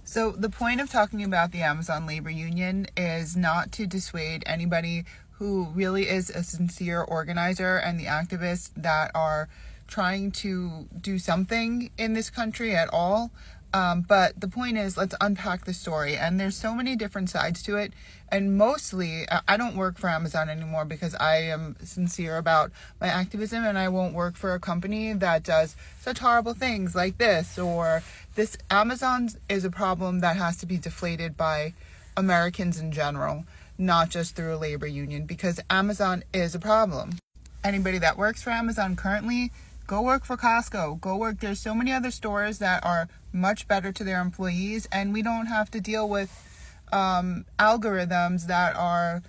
So the point of talking about the Amazon labor union is not to dissuade anybody who really is a sincere organizer and the activists that are trying to do something in this country at all. But the point is, let's unpack the story. And there's so many different sides to it. And mostly, I don't work for Amazon anymore because I am sincere about my activism, and I won't work for a company that does such horrible things like this or this. Amazon is a problem that has to be deflated by Americans in general, not just through a labor union, because Amazon is a problem. Anybody that works for Amazon currently, go work for Costco. Go work. There's so many other stores that are much better to their employees, and we don't have to deal with algorithms that are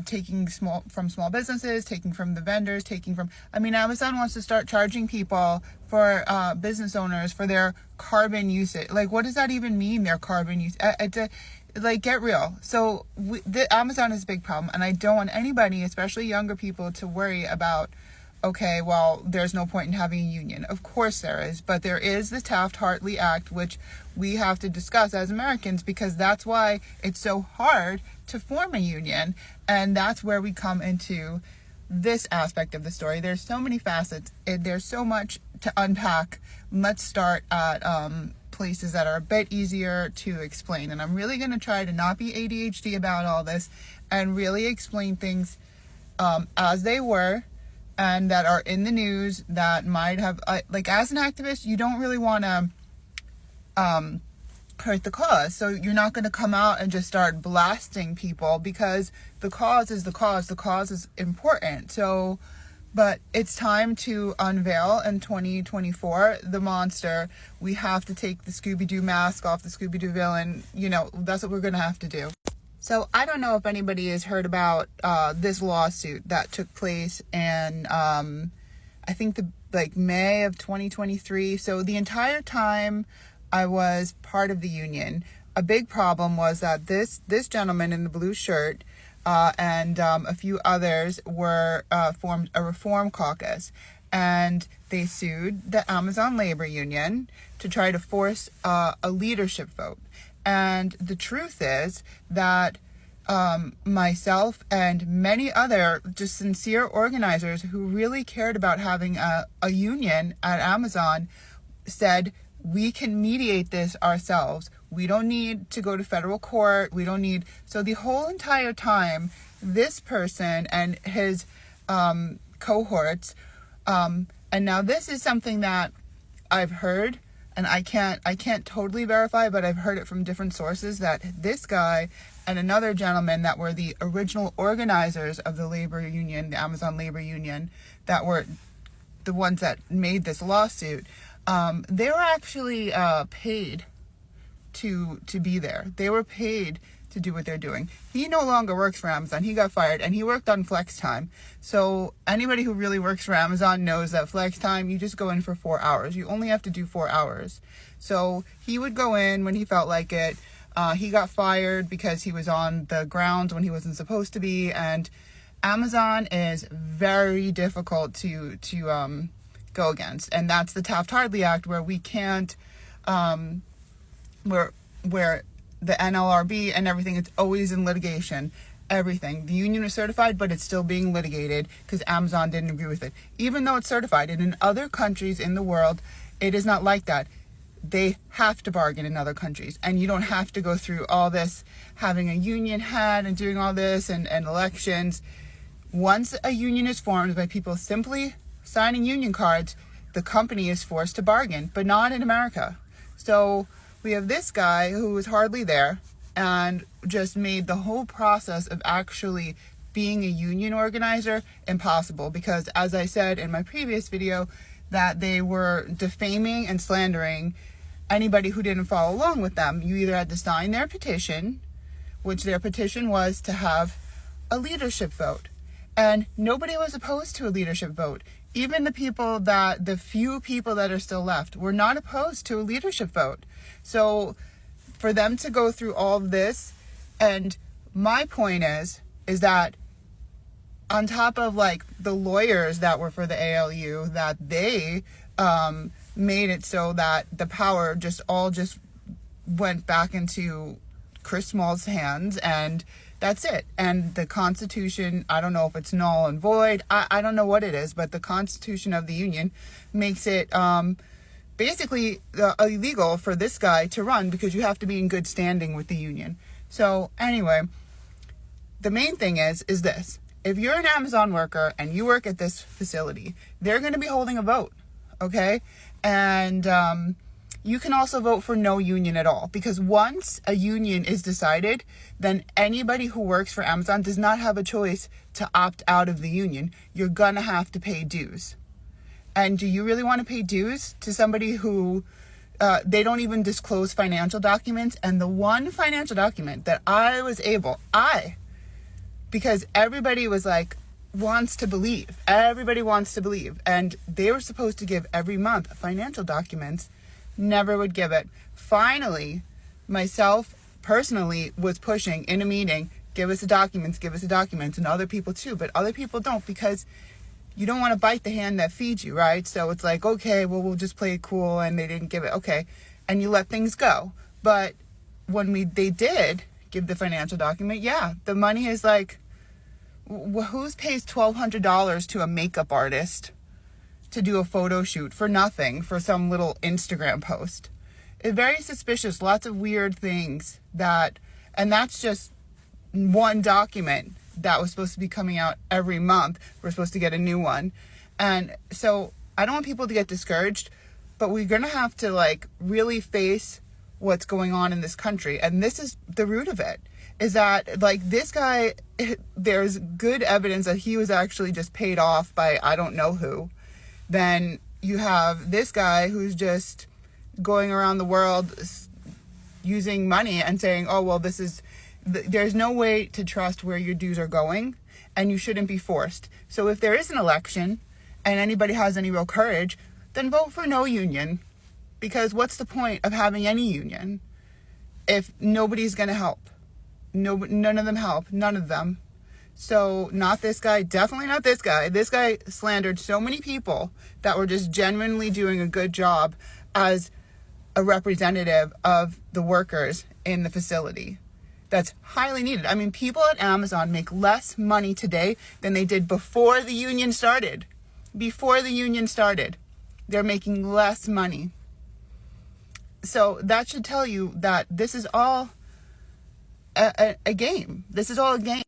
taking from small businesses, taking from the vendors, Amazon wants to start charging people for business owners for their carbon usage. Like, what does that even mean, their carbon use? Get real. So Amazon is a big problem, and I don't want anybody, especially younger people, to worry about, okay, well, there's no point in having a union. Of course there is, but there is the Taft-Hartley Act, which we have to discuss as Americans, because that's why it's so hard to form a union, and that's where we come into this aspect of the story. There's so many facets, there's so much to unpack. Let's start at places that are a bit easier to explain, and I'm really going to try to not be ADHD about all this and really explain things as they were, and that are in the news that might have, as an activist, you don't really want to hurt the cause. So you're not going to come out and just start blasting people, because the cause is the cause. The cause is important. So, but it's time to unveil in 2024 the monster. We have to take the Scooby-Doo mask off the Scooby-Doo villain. That's what we're going to have to do. So I don't know if anybody has heard about this lawsuit that took place in, I think May of 2023. So the entire time I was part of the union, a big problem was that this gentleman in the blue shirt and a few others were formed a reform caucus, and they sued the Amazon labor union to try to force a leadership vote. And the truth is that myself and many other just sincere organizers who really cared about having a union at Amazon said, we can mediate this ourselves. We don't need to go to federal court. So the whole entire time, this person and his cohorts, and now this is something that I've heard, and I can't totally verify, but I've heard it from different sources, that this guy and another gentleman that were the original organizers of the labor union, the Amazon labor union, that were the ones that made this lawsuit, they were actually paid to be there. They were paid to do what they're doing. He no longer works for Amazon. He got fired, and he worked on flex time. So anybody who really works for Amazon knows that flex time, you just go in for 4 hours. You only have to do 4 hours. So he would go in when he felt like it. He got fired because he was on the grounds when he wasn't supposed to be. And Amazon is very difficult to go against. And that's the Taft-Hartley Act, where we can't, where the NLRB and everything, it's always in litigation. Everything. The union is certified, but it's still being litigated because Amazon didn't agree with it. Even though it's certified, and in other countries in the world, it is not like that. They have to bargain in other countries, and you don't have to go through all this, having a union head and doing all this and elections. Once a union is formed by people simply signing union cards, the company is forced to bargain, but not in America. So we have this guy who was hardly there and just made the whole process of actually being a union organizer impossible, because, as I said in my previous video, that they were defaming and slandering anybody who didn't follow along with them. You either had to sign their petition, which their petition was to have a leadership vote. And nobody was opposed to a leadership vote. Even the few people that are still left were not opposed to a leadership vote. So for them to go through all of this, and my point is that on top of the lawyers that were for the ALU, that they made it so that the power just went back into Chris Small's hands, and that's it. And the Constitution, I don't know if it's null and void. I don't know what it is, but the Constitution of the Union makes it basically illegal for this guy to run because you have to be in good standing with the union. So anyway, the main thing is this. If you're an Amazon worker and you work at this facility, they're going to be holding a vote, okay? And you can also vote for no union at all, because once a union is decided, then anybody who works for Amazon does not have a choice to opt out of the union. You're going to have to pay dues. And do you really want to pay dues to somebody who they don't even disclose financial documents? And the one financial document that because everybody was like, everybody wants to believe, and they were supposed to give every month financial documents, never would give it. Finally, myself personally was pushing in a meeting, give us the documents, and other people too, but other people don't, because you don't want to bite the hand that feeds you, right? So it's like, okay, well, we'll just play it cool, and they didn't give it, okay, and you let things go. But when they did give the financial document, yeah, the money is like, who pays $1,200 to a makeup artist to do a photo shoot for nothing, for some little Instagram post? It's very suspicious, lots of weird things and that's just one document that was supposed to be coming out every month. We're supposed to get a new one. And so I don't want people to get discouraged, but we're going to have to really face what's going on in this country. And this is the root of it, is that this guy, there's good evidence that he was actually just paid off by I don't know who. Then you have this guy who's just going around the world using money and saying, oh, well, there's no way to trust where your dues are going, and you shouldn't be forced. So if there is an election and anybody has any real courage, then vote for no union, because what's the point of having any union if nobody's going to help? None of them help. None of them. So not this guy. Definitely not this guy. This guy slandered so many people that were just genuinely doing a good job as a representative of the workers in the facility. That's highly needed. I mean, people at Amazon make less money today than they did before the union started. Before the union started, they're making less money. So that should tell you that this is all a game. This is all a game.